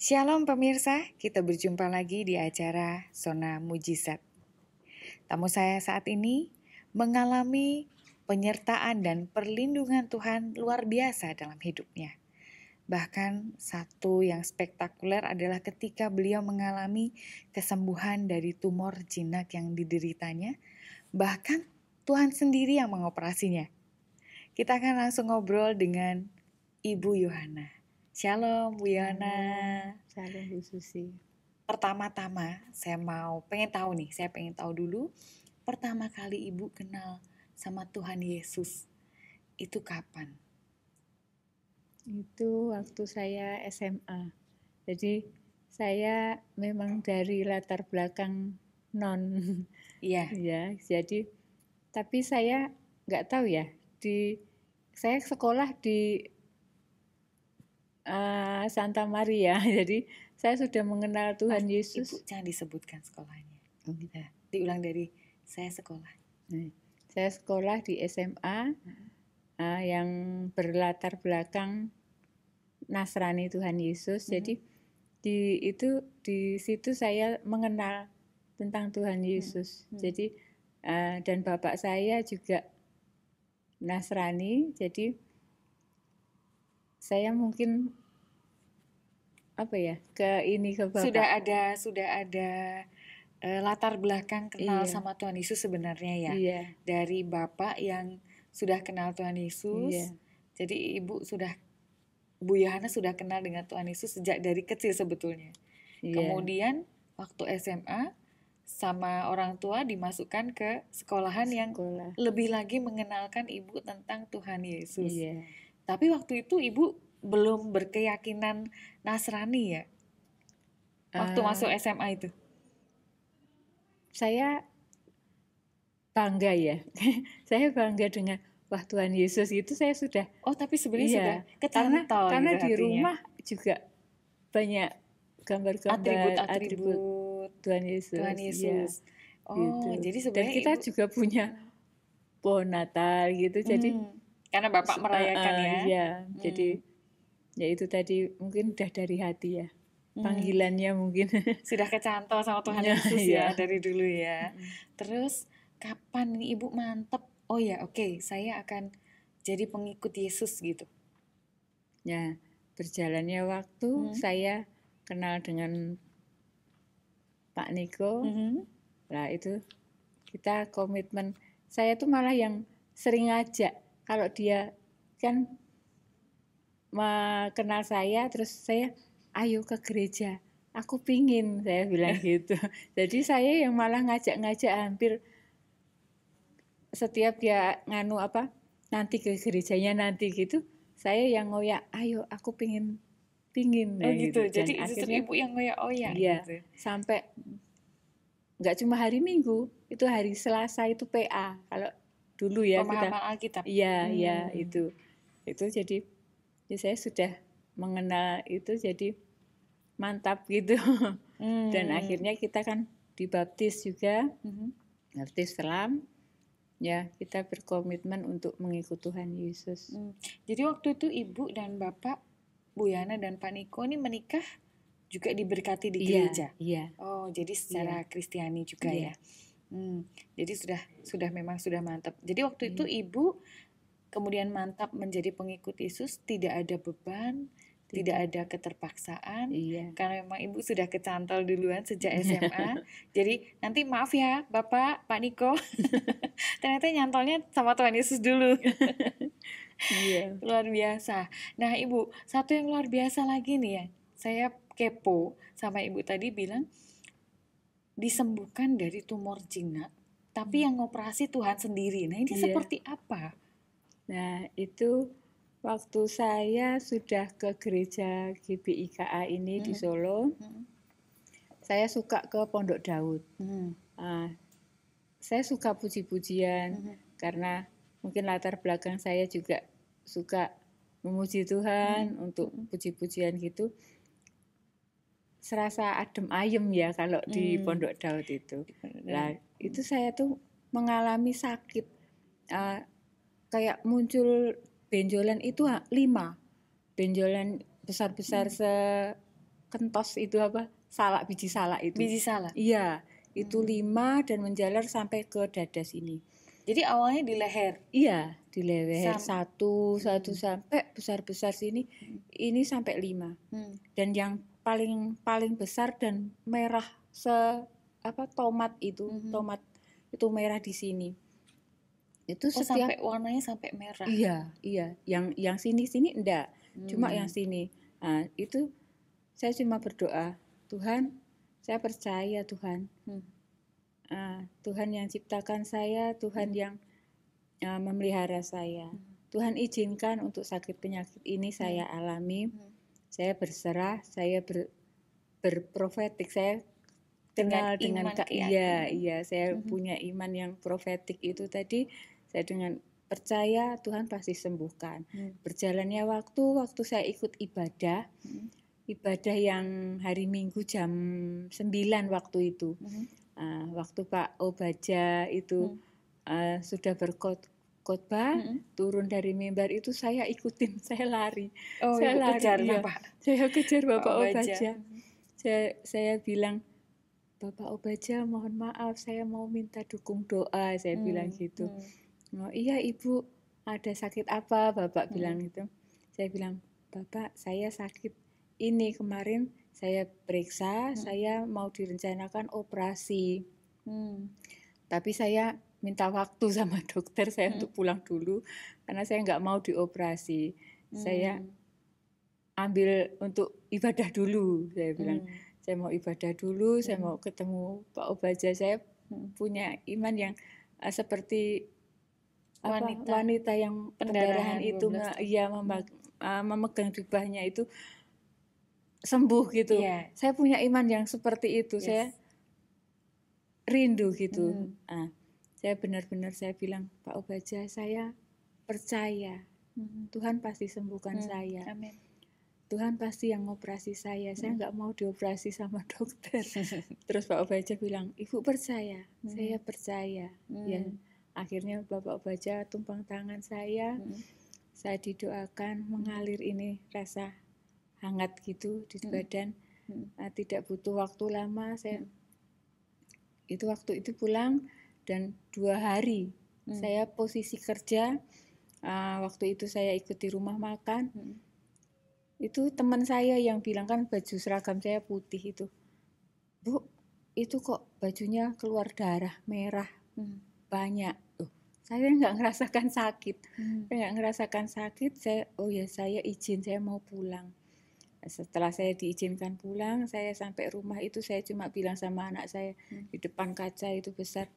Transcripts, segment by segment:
Shalom pemirsa, kita berjumpa lagi di acara Zona Mujizat. Tamu saya saat ini mengalami penyertaan dan perlindungan Tuhan luar biasa dalam hidupnya. Bahkan satu yang spektakuler adalah ketika beliau mengalami kesembuhan dari tumor jinak yang dideritanya. Bahkan Tuhan sendiri yang mengoperasinya. Kita akan langsung ngobrol dengan Ibu Yohana. Shalom Bu Yohana. Shalom Bu Susi. Pertama-tama saya pengen tahu dulu pertama kali Ibu kenal sama Tuhan Yesus itu kapan? Itu waktu saya SMA. Jadi saya memang dari latar belakang non. Iya. Ya, jadi tapi saya nggak tahu ya. Saya sekolah di Santa Maria. Jadi saya sudah mengenal Tuhan Yesus. Ibu jangan disebutkan sekolahnya. Diulang dari saya sekolah. Saya sekolah di SMA yang berlatar belakang Nasrani Tuhan Yesus. Jadi di situ saya mengenal tentang Tuhan Yesus. Jadi dan bapak saya juga Nasrani. Jadi saya mungkin ke bapak. Sudah ada latar belakang kenal sama Tuhan Yesus sebenarnya ya. Iya. Dari bapak yang sudah kenal Tuhan Yesus. Iya. Jadi Bu Yohana sudah kenal dengan Tuhan Yesus sejak dari kecil sebetulnya. Iya. Kemudian waktu SMA sama orang tua dimasukkan ke sekolahan yang lebih lagi mengenalkan Ibu tentang Tuhan Yesus. Iya. Tapi waktu itu Ibu belum berkeyakinan Nasrani ya? Waktu masuk SMA itu? Saya bangga ya. Saya bangga dengan wah Tuhan Yesus itu saya sudah. Oh tapi sebenarnya sudah kecantol karena gitu di hatinya. Rumah juga banyak gambar-gambar atribut Tuhan Yesus. Ya, oh gitu. Jadi sebenarnya dan kita juga punya pohon Natal gitu. Jadi karena Bapak merayakan ya. Iya. Jadi ya itu tadi mungkin udah dari hati ya. Panggilannya mungkin sudah kecantol sama Tuhan Yesus ya dari dulu ya. Terus kapan nih Ibu mantep? Oh ya, oke, saya akan jadi pengikut Yesus gitu. Ya, berjalannya waktu saya kenal dengan Pak Niko. Nah, itu kita komitmen. Saya tuh malah yang sering ngajak. Kalau dia kan kenal saya, terus saya ayo ke gereja. Aku pingin, saya bilang gitu. Jadi saya yang malah ngajak-ngajak hampir setiap dia nanti ke gerejanya nanti gitu, saya yang ngoyak, ayo aku pingin. Oh gitu. Jadi Dan justru akhirnya, Ibu yang ngoyak-ngoyak gitu. Sampai nggak cuma hari Minggu, itu hari Selasa itu PA. Kalau dulu ya pemahaman Alkitab. Iya, itu. Itu jadi saya sudah mengenal itu jadi mantap gitu. Dan akhirnya kita kan dibaptis juga, baptis selam. Ya, kita berkomitmen untuk mengikuti Tuhan Yesus. Jadi waktu itu Ibu dan Bapak, Bu Yohana dan Pak Niko ini menikah juga diberkati di gereja. Iya. Oh, jadi secara Kristiani juga ya. Jadi sudah mantap. Jadi waktu itu Ibu kemudian mantap menjadi pengikut Yesus, tidak ada beban, tidak ada keterpaksaan, karena memang Ibu sudah kecantol duluan sejak SMA. Jadi nanti maaf ya Bapak, Pak Niko, ternyata nyantolnya sama Tuhan Yesus dulu. Luar biasa. Nah Ibu, satu yang luar biasa lagi nih ya, saya kepo sama Ibu tadi bilang disembuhkan dari tumor jinak, tapi yang ngoperasi Tuhan sendiri. Nah ini seperti apa? Nah itu waktu saya sudah ke gereja GBIKA ini di Solo, saya suka ke Pondok Daud. Saya suka puji-pujian karena mungkin latar belakang saya juga suka memuji Tuhan untuk puji-pujian gitu. Serasa adem ayem ya kalau di Pondok Daud itu. Nah itu saya tuh mengalami sakit. Kayak muncul benjolan itu 5 benjolan besar-besar kentos itu apa? Salak, biji salak itu. Biji salak. Iya, itu 5 dan menjalar sampai ke dada sini. Jadi awalnya di leher. Iya, di leher satu sampai besar-besar sini. Ini sampai 5. Dan yang paling besar dan merah tomat itu, tomat itu merah di sini. Itu setiap sampai warnanya sampai merah. Iya. Yang sini enggak. Cuma yang sini. Nah, itu saya cuma berdoa, Tuhan, saya percaya Tuhan. Tuhan yang ciptakan saya, Tuhan yang memelihara saya. Tuhan izinkan untuk sakit penyakit ini saya alami. Saya berserah, saya berprofetik, saya kenal dengan saya punya iman yang profetik itu tadi. Saya dengan percaya Tuhan pasti sembuhkan. Berjalannya waktu saya ikut ibadah yang hari Minggu jam 9 waktu itu. Waktu Pak Obaja itu sudah berkhotbah, turun dari mimbar itu saya ikutin, saya lari. Saya lari, saya kejar Bapak Obaja. Saya bilang, Bapak Obaja mohon maaf, saya mau minta dukung doa, saya bilang gitu. Oh iya Ibu, ada sakit apa? Bapak bilang gitu. Saya bilang, Bapak saya sakit ini, kemarin saya periksa, saya mau direncanakan operasi. Tapi saya minta waktu sama dokter saya untuk pulang dulu, karena saya nggak mau dioperasi. Saya ambil untuk ibadah dulu, saya bilang. Saya mau ibadah dulu, saya mau ketemu Pak Obaja. Saya punya iman yang seperti wanita yang pendarahan itu, memegang jubahnya itu sembuh gitu. Saya punya iman yang seperti itu. Saya rindu gitu. Saya benar-benar saya bilang, Pak Obaja, saya percaya Tuhan pasti sembuhkan saya. Amin. Tuhan pasti yang ngoperasi saya nggak mau dioperasi sama dokter. Terus Pak Obaja bilang, Ibu percaya, saya percaya. Ya, akhirnya Bapak Obaja tumpang tangan saya didoakan, mengalir ini rasa hangat gitu di badan. Tidak butuh waktu lama, saya waktu itu pulang dan 2 hari saya posisi kerja. Waktu itu saya ikut di rumah makan. Itu teman saya yang bilang, kan baju seragam saya putih itu, Bu, itu kok bajunya keluar darah merah banyak. Saya nggak ngerasakan sakit. Saya izin, saya mau pulang. Setelah saya diizinkan pulang, saya sampai rumah itu saya cuma bilang sama anak saya di depan kaca itu besar,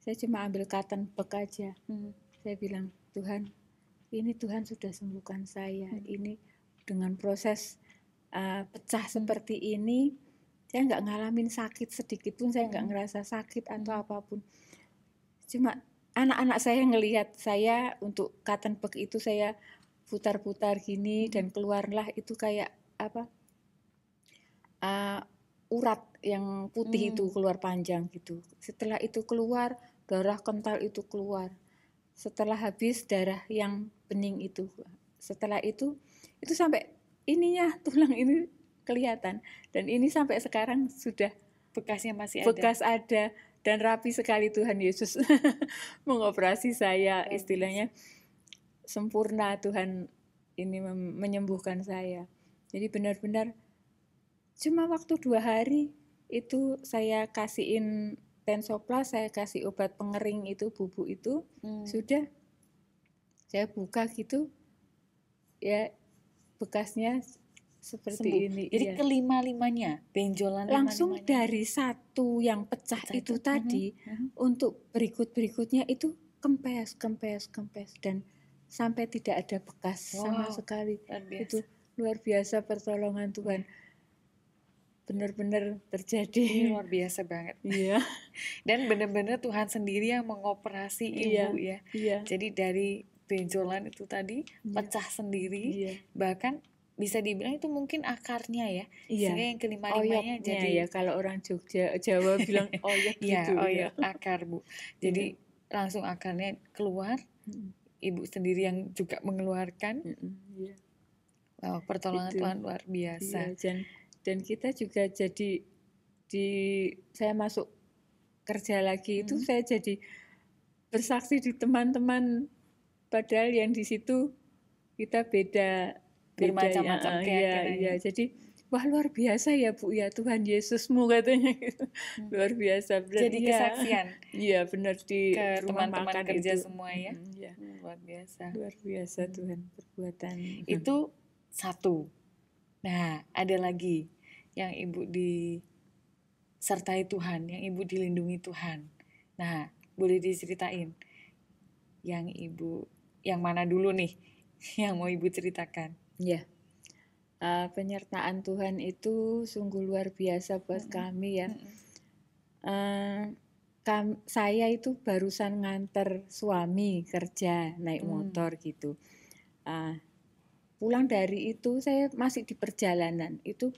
saya cuma ambil cotton bud aja. Saya bilang, Tuhan, ini Tuhan sudah sembuhkan saya. Ini dengan proses pecah seperti ini, saya nggak ngalamin sakit sedikit pun, saya nggak ngerasa sakit atau apapun. Cuma anak-anak saya ngelihat saya untuk cotton bud itu saya putar-putar gini dan keluarlah itu kayak urat yang putih itu keluar panjang gitu. Setelah itu keluar, darah kental itu keluar. Setelah habis, darah yang bening itu. Setelah itu sampai ininya, tulang ini kelihatan. Dan ini sampai sekarang sudah bekasnya masih bekas ada. Dan rapi sekali Tuhan Yesus mengoperasi saya, istilahnya sempurna Tuhan ini menyembuhkan saya. Jadi benar-benar cuma waktu 2 hari itu saya kasihin Tensoplas, saya kasih obat pengering itu, bubuk itu, sudah saya buka gitu, ya bekasnya seperti sembuh. Ini. Jadi kelima-limanya, benjolan langsung dari satu yang pecah itu tadi, untuk berikut-berikutnya itu kempes dan sampai tidak ada bekas sama sekali. Itu luar biasa pertolongan Tuhan. Benar-benar terjadi. Luar biasa banget. Iya. Dan benar-benar Tuhan sendiri yang mengoperasi Ibu ya. Iya. Jadi dari benjolan itu tadi pecah sendiri, bahkan bisa dibilang itu mungkin akarnya ya. Sehingga yang kelima-limanya jadi kalau orang Jawa bilang oyek gitu. Oyek, akar Bu. Jadi langsung akarnya keluar. Ibu sendiri yang juga mengeluarkan. Wow, pertolongan Tuhan luar biasa. Dan kita juga jadi saya masuk kerja lagi itu saya jadi bersaksi di teman-teman, padahal yang di situ kita beda Bermacam-macam keyakinannya. ya. Jadi wah luar biasa ya Bu ya, Tuhan Yesusmu katanya gitu. Luar biasa. Jadi kesaksian. Iya benar di ke rumah teman-teman makan kerja itu. semua ya. Ya. Luar biasa. Luar biasa Tuhan perbuatan. Itu satu. Nah, ada lagi yang Ibu disertai Tuhan, yang Ibu dilindungi Tuhan. Nah, boleh diceritain yang mana dulu nih yang mau Ibu ceritakan? Ya, penyertaan Tuhan itu sungguh luar biasa buat kami ya. Saya itu barusan nganter suami kerja naik motor gitu. Pulang dari itu saya masih di perjalanan itu.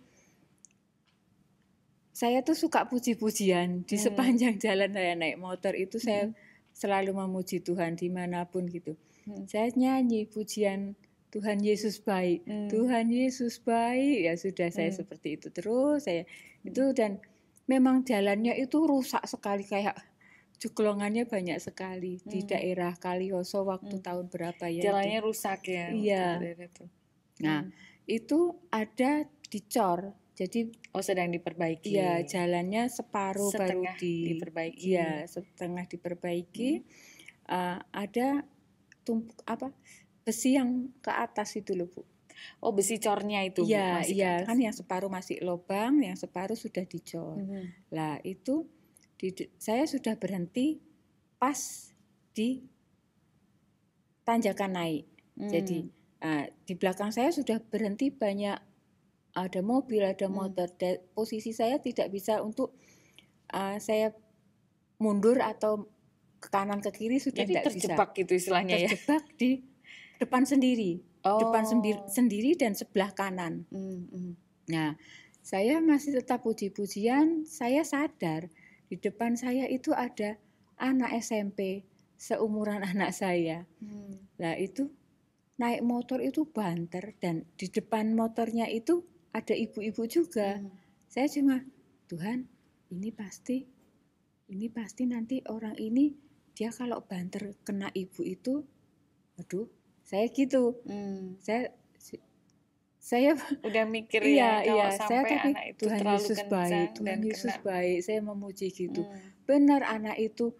Saya tuh suka puji-pujian di sepanjang jalan saya naik motor itu saya selalu memuji Tuhan dimanapun gitu. Saya nyanyi pujian Tuhan Yesus baik, Tuhan Yesus baik, ya sudah saya seperti itu terus saya itu. Dan memang jalannya itu rusak sekali, kayak ceklongannya banyak sekali di daerah Kalihoso waktu tahun berapa ya. Jalannya itu rusak ya. Iya. Nah itu ada dicor. Jadi sedang diperbaiki. Iya, jalannya separuh baru diperbaiki. Iya, setengah diperbaiki. Ada tumpuk besi yang ke atas itu loh, Bu. Oh, besi cornya itu, Bu, masih ke atas. Kan yang separuh masih lubang, yang separuh sudah dicor. Lah, itu saya sudah berhenti pas di tanjakan naik. Jadi, di belakang saya sudah berhenti banyak, ada mobil, ada motor. Posisi saya tidak bisa untuk saya mundur atau ke kanan ke kiri sudah tidak bisa. Terjebak gitu istilahnya ya. Terjebak di depan sendiri. Depan sendiri dan sebelah kanan. Nah, saya masih tetap puji-pujian, saya sadar di depan saya itu ada anak SMP seumuran anak saya. Nah, itu naik motor itu banter dan di depan motornya itu ada ibu-ibu juga. Saya cuma, Tuhan, ini pasti nanti orang ini dia kalau banter kena ibu itu, aduh, saya gitu. Saya udah mikir kalau sampai saya tapi anak itu Tuhan terlalu Yesus kencang baik, Tuhan Yesus baik, saya memuji gitu. Benar anak itu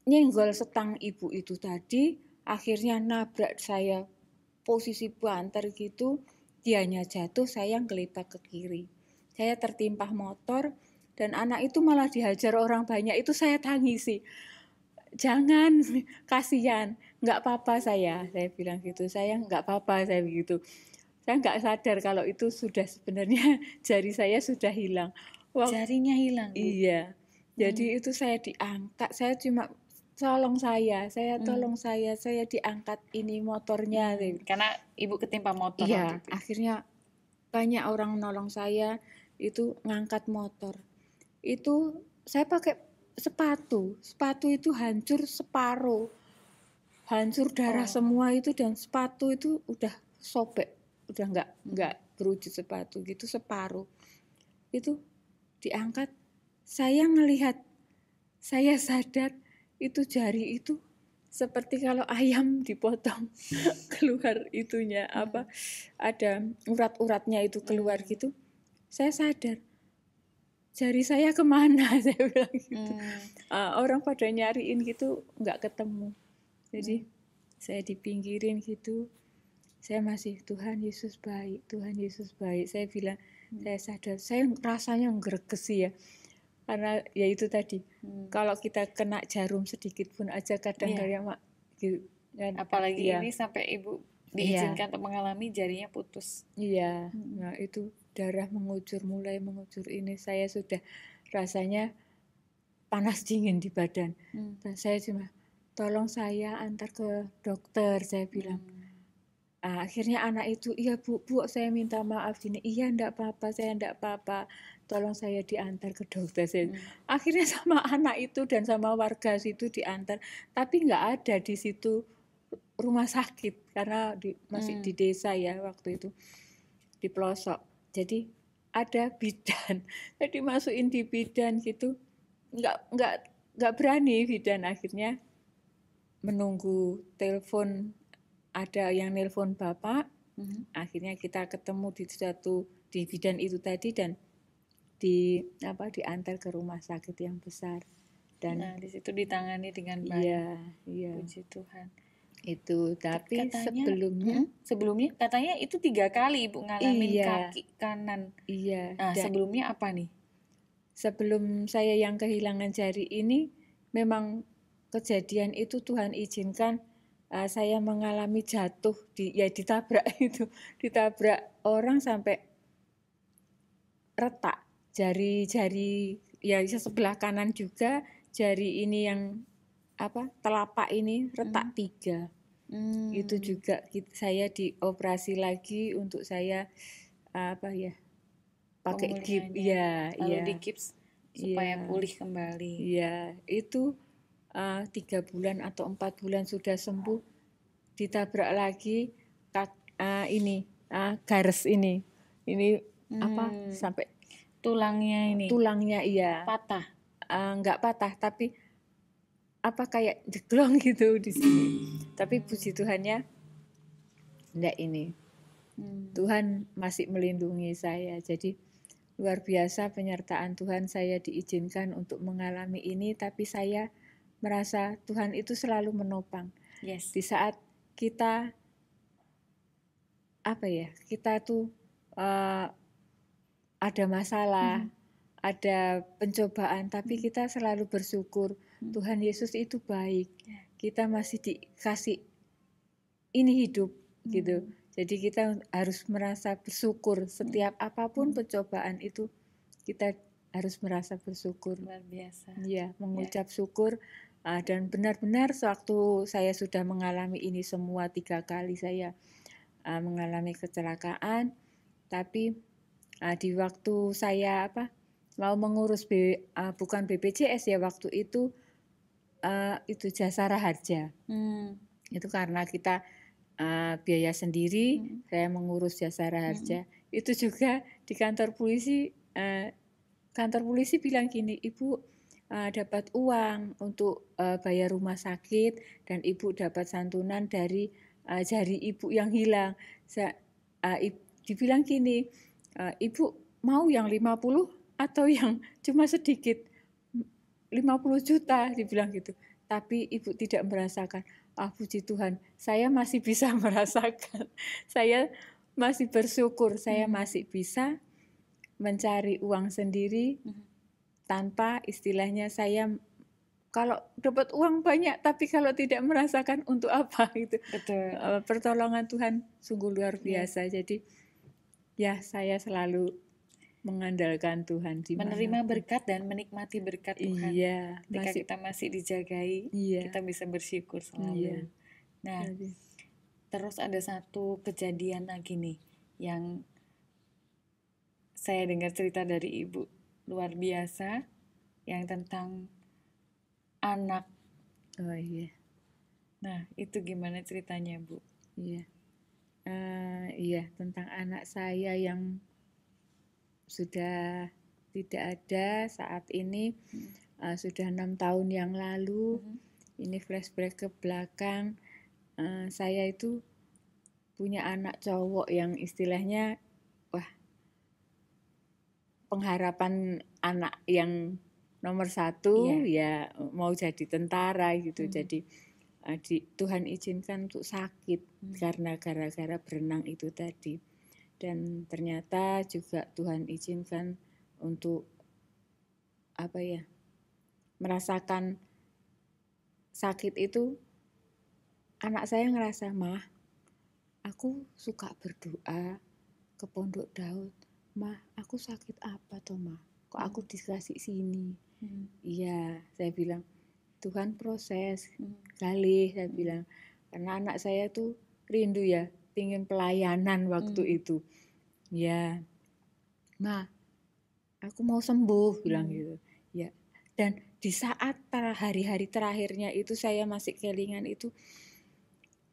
nyenggol setang ibu itu tadi, akhirnya nabrak saya posisi banter gitu. Dianya jatuh, saya ngelipat ke kiri. Saya tertimpah motor dan anak itu malah dihajar orang banyak. Itu saya tangisi. Jangan, kasihan. Enggak apa-apa saya bilang gitu. Saya enggak apa-apa, saya begitu. Saya enggak sadar kalau itu sudah sebenarnya jari saya sudah hilang. Jarinya hilang, Bu? Iya. Jadi itu saya diangkat. Saya cuma tolong saya diangkat ini motornya. Karena ibu ketimpa motor. Iya, akhirnya banyak orang nolong saya itu ngangkat motor. Itu saya pakai sepatu itu hancur separuh, hancur darah semua itu, dan sepatu itu udah sobek, udah nggak berwujud sepatu gitu, separuh. Itu diangkat, saya ngelihat, saya sadar itu jari itu seperti kalau ayam dipotong keluar itunya ada urat-uratnya itu keluar gitu. Saya sadar jari saya kemana, saya bilang gitu. Orang pada nyariin gitu nggak ketemu. Jadi saya dipinggirin gitu. Saya masih Tuhan Yesus baik, Tuhan Yesus baik. Saya bilang saya sadar, saya rasanya ngeregesi ya. Karena ya itu tadi, kalau kita kena jarum sedikit pun aja kadang-kadang gitu, apalagi ini sampai ibu diizinkan untuk mengalami jarinya putus. Iya, nah itu darah mulai mengucur ini, saya sudah rasanya panas dingin di badan. Dan saya cuma, tolong saya antar ke dokter, saya bilang. Akhirnya anak itu, iya bu, saya minta maaf gini. Iya, enggak apa-apa, saya enggak apa-apa. Tolong saya diantar ke dokter. Akhirnya sama anak itu dan sama warga situ diantar. Tapi enggak ada di situ rumah sakit karena masih di desa ya waktu itu, di pelosok. jadi ada bidan, jadi masukin di bidan gitu, nggak berani bidan, akhirnya menunggu telepon, ada yang nelpon bapak, akhirnya kita ketemu di bidan itu tadi dan diantar ke rumah sakit yang besar. Dan di situ ditangani dengan baik. Iya. Puji Tuhan. Itu, tapi katanya, sebelumnya katanya itu 3 kali Ibu ngalamin kaki kanan. Iya. Nah, sebelumnya apa nih? Sebelum saya yang kehilangan jari ini, memang kejadian itu Tuhan izinkan saya mengalami jatuh, ditabrak itu, ditabrak orang sampai retak jari-jari, ya sebelah kanan juga, jari ini yang telapak ini retak 3. Itu juga saya dioperasi lagi untuk saya pakai gips, lalu digips supaya pulih kembali. Iya, itu 3 bulan atau 4 bulan sudah sembuh, ditabrak lagi garis ini sampai tulangnya iya patah. Enggak patah, tapi kayak jeglong gitu di sini. Tapi puji Tuhannya enggak ini. Tuhan masih melindungi saya. Jadi luar biasa penyertaan Tuhan, saya diizinkan untuk mengalami ini, tapi saya merasa Tuhan itu selalu menopang. Yes. Di saat kita kita tuh ada masalah, ada pencobaan, tapi kita selalu bersyukur. Tuhan Yesus itu baik. Kita masih dikasih ini hidup gitu. Jadi kita harus merasa bersyukur setiap apapun pencobaan itu, kita harus merasa bersyukur. Luar biasa. Iya, mengucap syukur. Dan benar-benar sewaktu saya sudah mengalami ini semua 3 kali saya mengalami kecelakaan, tapi di waktu saya mau mengurus bukan BPJS ya waktu itu Jasara Harja. Itu karena kita biaya sendiri, saya mengurus Jasara Harja. Itu juga di kantor polisi bilang gini, Ibu dapat uang untuk bayar rumah sakit dan Ibu dapat santunan dari jari Ibu yang hilang. Dibilang gini, Ibu mau yang 50 atau yang cuma sedikit? 50 juta dibilang gitu. Tapi Ibu tidak merasakan. Puji Tuhan, saya masih bisa merasakan. Saya masih bersyukur, saya masih bisa mencari uang sendiri tanpa istilahnya saya kalau dapat uang banyak tapi kalau tidak merasakan untuk apa gitu. Betul. Pertolongan Tuhan sungguh luar biasa. Jadi ya saya selalu mengandalkan Tuhan, menerima berkat dan menikmati berkat Tuhan. Iya, ketika kita masih dijagai, kita bisa bersyukur selalu. Nah, terus ada satu kejadian lagi nih yang saya dengar cerita dari Ibu, luar biasa, yang tentang anak. Oh iya. Nah, itu gimana ceritanya, Bu? Iya. Iya, tentang anak saya yang sudah tidak ada saat ini, sudah 6 tahun yang lalu. Ini flashback ke belakang. Saya itu punya anak cowok yang istilahnya pengharapan anak yang nomor 1 ya mau jadi tentara gitu. Jadi Tuhan izinkan untuk sakit karena gara-gara berenang itu tadi. Dan ternyata juga Tuhan izinkan untuk merasakan sakit itu. Anak saya ngerasa, Mah, aku suka berdoa ke Pondok Daud. Mah, aku sakit apa toh, Mah? Kok aku dikasih sini? Iya, saya bilang, Tuhan proses, kali saya bilang. Karena anak saya tuh rindu ya, ingin pelayanan waktu itu. Ya, Mah, aku mau sembuh, bilang gitu. Ya, dan di saat hari-hari terakhirnya itu saya masih kelingan itu,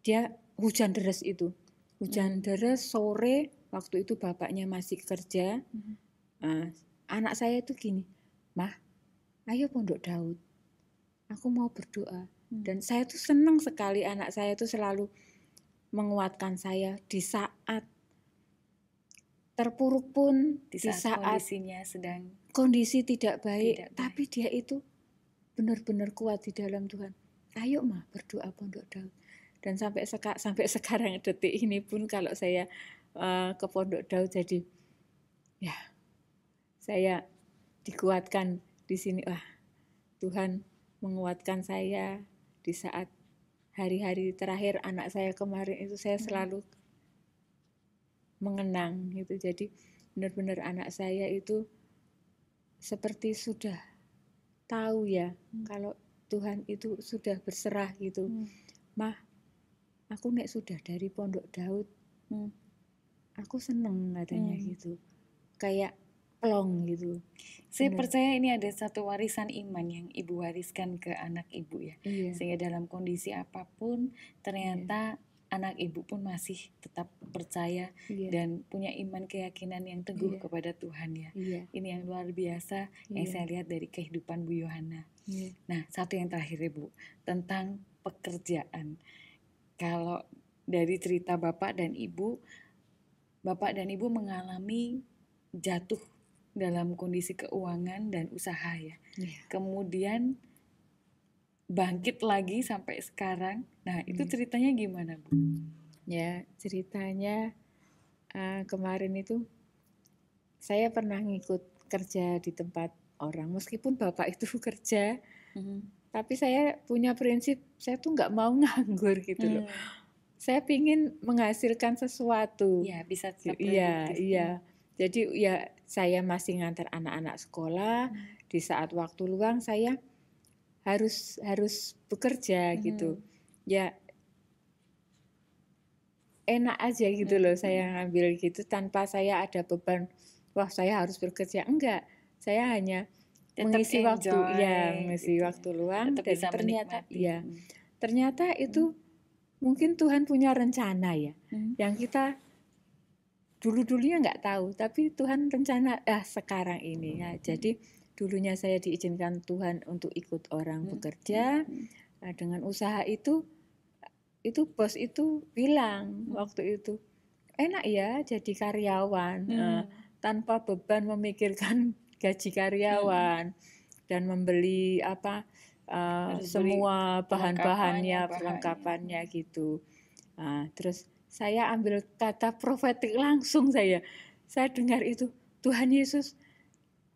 dia hujan deras itu. Hujan deras sore waktu itu bapaknya masih kerja, anak saya itu gini, "Mah, ayo Pondok Daud, aku mau berdoa." Dan saya tuh senang sekali anak saya itu selalu menguatkan saya di saat terpuruk pun, Di saat kondisinya sedang kondisi tidak baik, tapi dia itu benar-benar kuat di dalam Tuhan. Ayo mah berdoa Pondok Daud. Dan sampai sekarang detik ini pun kalau saya ke Pondok Daud, jadi ya saya dikuatkan di sini. Wah, Tuhan menguatkan saya di saat hari-hari terakhir anak saya kemarin itu, saya selalu mengenang gitu. Jadi benar-benar anak saya itu seperti sudah tahu ya kalau Tuhan itu sudah berserah gitu. Mah, aku nek sudah dari Pondok Daud, aku seneng katanya gitu. Kayak plong gitu. Saya percaya ini ada satu warisan iman yang ibu wariskan ke anak ibu ya. Sehingga dalam kondisi apapun ternyata anak ibu pun masih tetap percaya dan punya iman keyakinan yang teguh kepada Tuhan ya. Ini yang luar biasa yang saya lihat dari kehidupan Bu Yohana. Nah, satu yang terakhir Ibu, tentang pekerjaan. Kalau dari cerita Bapak dan Ibu mengalami jatuh dalam kondisi keuangan dan usaha ya. Kemudian bangkit lagi sampai sekarang. Nah, itu ceritanya gimana, Bu? Ya, ceritanya kemarin itu saya pernah ngikut kerja di tempat orang. Meskipun Bapak itu kerja, tapi saya punya prinsip, saya tuh nggak mau nganggur gitu loh. Saya pingin menghasilkan sesuatu. Ya, bisa tetap produktif. Iya. Jadi ya saya masih ngantar anak-anak sekolah. Di saat waktu luang saya harus bekerja gitu. Ya enak aja gitu loh saya ngambil gitu tanpa saya ada beban, wah saya harus bekerja. Enggak, saya hanya mengisi waktu, mengisi waktu luang. Dan ternyata itu mungkin Tuhan punya rencana ya, yang kita dulunya nggak tahu, tapi Tuhan rencana sekarang ini ya. Jadi dulunya saya diizinkan Tuhan untuk ikut orang bekerja. Nah, dengan usaha itu bos itu bilang waktu itu, enak ya jadi karyawan, tanpa beban memikirkan gaji karyawan dan membeli semua bahan-bahannya, perlengkapannya gitu. Nah, terus saya ambil kata profetik langsung, saya dengar itu, Tuhan Yesus,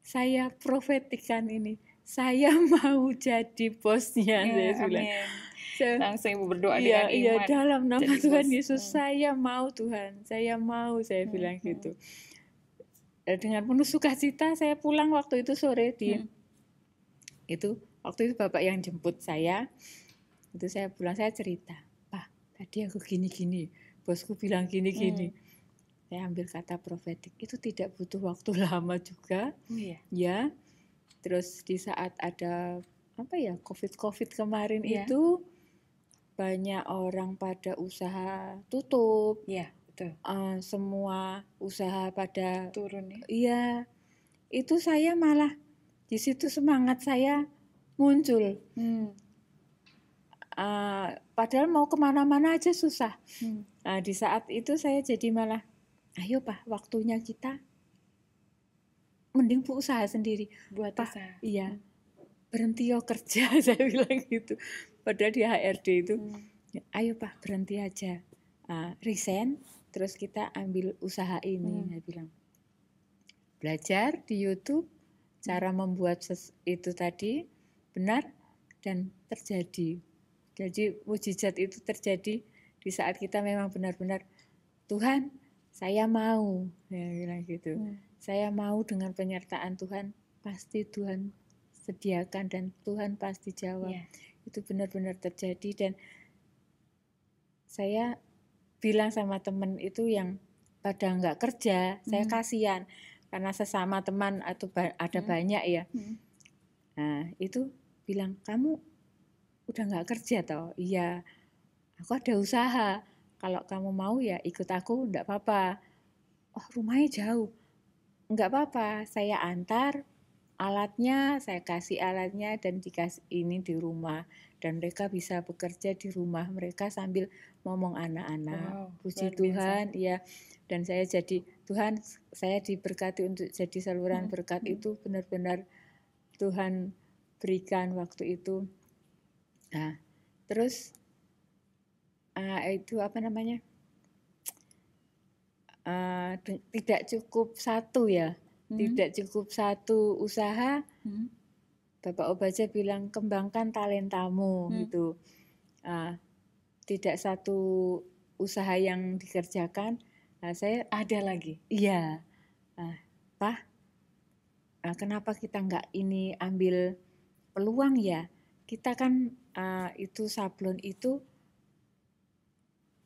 saya profetikan ini, saya mau jadi bosnya. Saya bilang. Langsung Ibu berdoa dengan iman. Iya, dalam nama Tuhan Yesus, saya mau Tuhan, saya mau, saya bilang gitu. Dengan penuh sukacita saya pulang waktu itu sore waktu itu Bapak yang jemput saya. Itu saya pulang, saya cerita, Pak, tadi aku gini-gini, bosku bilang gini-gini. Saya ambil kata profetik, itu tidak butuh waktu lama juga. Ya. Terus di saat ada COVID kemarin itu banyak orang pada usaha tutup. Iya, betul. Semua usaha pada turun ya. Iya. Itu saya malah di situ semangat saya muncul. Padahal mau kemana-mana aja susah. Nah, di saat itu saya jadi malah, ayo Pak, waktunya kita mending Bu usaha sendiri. Buat Pak, usaha. Iya. Berhenti yo kerja, saya bilang gitu. Padahal di HRD itu, ayo Pak berhenti aja, resign, terus kita ambil usaha ini. Saya bilang, belajar di YouTube cara membuat itu tadi benar dan terjadi. Jadi mujizat itu terjadi di saat kita memang benar-benar, Tuhan saya mau, ya bilang gitu. Saya mau dengan penyertaan Tuhan, pasti Tuhan sediakan dan Tuhan pasti jawab. Itu benar-benar terjadi. Dan saya bilang sama teman itu yang pada nggak kerja, saya kasihan karena sesama teman atau ada banyak ya. Nah itu bilang, kamu udah nggak kerja toh? Iya, aku ada usaha. Kalau kamu mau ya ikut aku, nggak apa-apa. oh rumahnya jauh, nggak apa-apa, saya antar alatnya, saya kasih alatnya dan dikasih ini di rumah, dan mereka bisa bekerja di rumah mereka sambil ngomong anak-anak. Wow, Puji luar biasa. Tuhan, ya. Dan saya jadi Tuhan, saya diberkati untuk jadi saluran berkat itu benar-benar Tuhan berikan waktu itu. Nah, terus itu apa namanya? Tidak cukup satu ya, tidak cukup satu usaha. Bapak Obaja bilang kembangkan talentamu gitu. Tidak satu usaha yang dikerjakan. Nah, saya ada lagi. Iya, Pak. Kenapa kita nggak ini ambil peluang ya? Kita kan itu sablon itu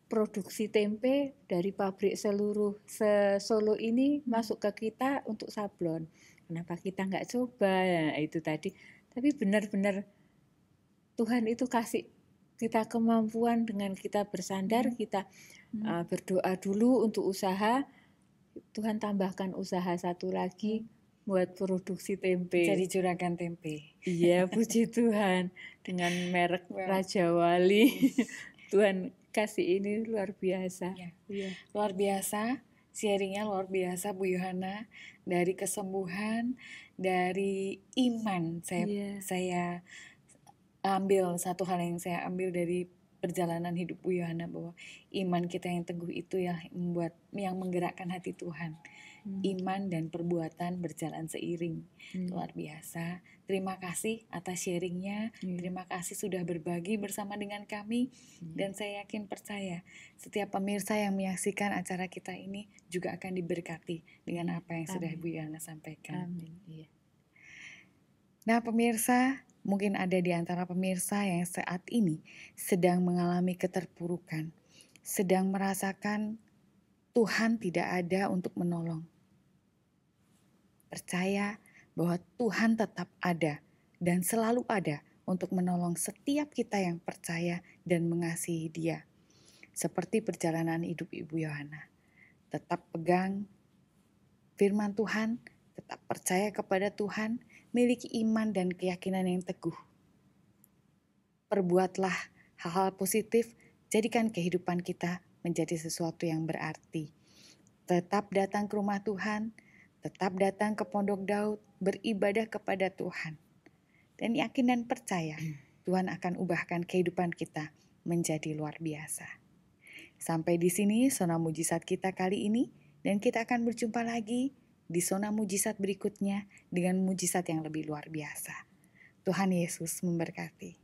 produksi tempe dari pabrik seluruh Solo ini masuk ke kita untuk sablon. Kenapa kita nggak coba? Nah, itu tadi. Tapi benar-benar Tuhan itu kasih kita kemampuan dengan kita bersandar, kita berdoa dulu untuk usaha. Tuhan tambahkan usaha satu lagi buat produksi tempe. Jadi juragan tempe. Iya, puji Tuhan. Dengan merek Raja Wali. Tuhan kasih ini luar biasa. Ya. Luar biasa, sharingnya luar biasa Bu Yohana. Dari kesembuhan, dari iman. Saya ambil satu hal yang saya ambil dari perjalanan hidup Bu Yohana, bahwa iman kita yang teguh itu yang menggerakkan hati Tuhan. Iman dan perbuatan berjalan seiring. Luar biasa. Terima kasih atas sharingnya. Terima kasih sudah berbagi bersama dengan kami. Dan saya yakin percaya setiap pemirsa yang menyaksikan acara kita ini juga akan diberkati dengan apa yang sudah Bu Yohana sampaikan. Amin. Iya. Nah pemirsa, mungkin ada di antara pemirsa yang saat ini sedang mengalami keterpurukan, sedang merasakan Tuhan tidak ada untuk menolong. Percaya bahwa Tuhan tetap ada dan selalu ada untuk menolong setiap kita yang percaya dan mengasihi Dia. Seperti perjalanan hidup Ibu Yohana. Tetap pegang firman Tuhan, tetap percaya kepada Tuhan, miliki iman dan keyakinan yang teguh. Perbuatlah hal-hal positif, jadikan kehidupan kita menjadi sesuatu yang berarti. Tetap datang ke rumah Tuhan, tetap datang ke Pondok Daud, beribadah kepada Tuhan. Dan yakin dan percaya Tuhan akan ubahkan kehidupan kita menjadi luar biasa. Sampai di sini Zona Mujizat kita kali ini, dan kita akan berjumpa lagi di Zona Mujizat berikutnya dengan mujizat yang lebih luar biasa. Tuhan Yesus memberkati.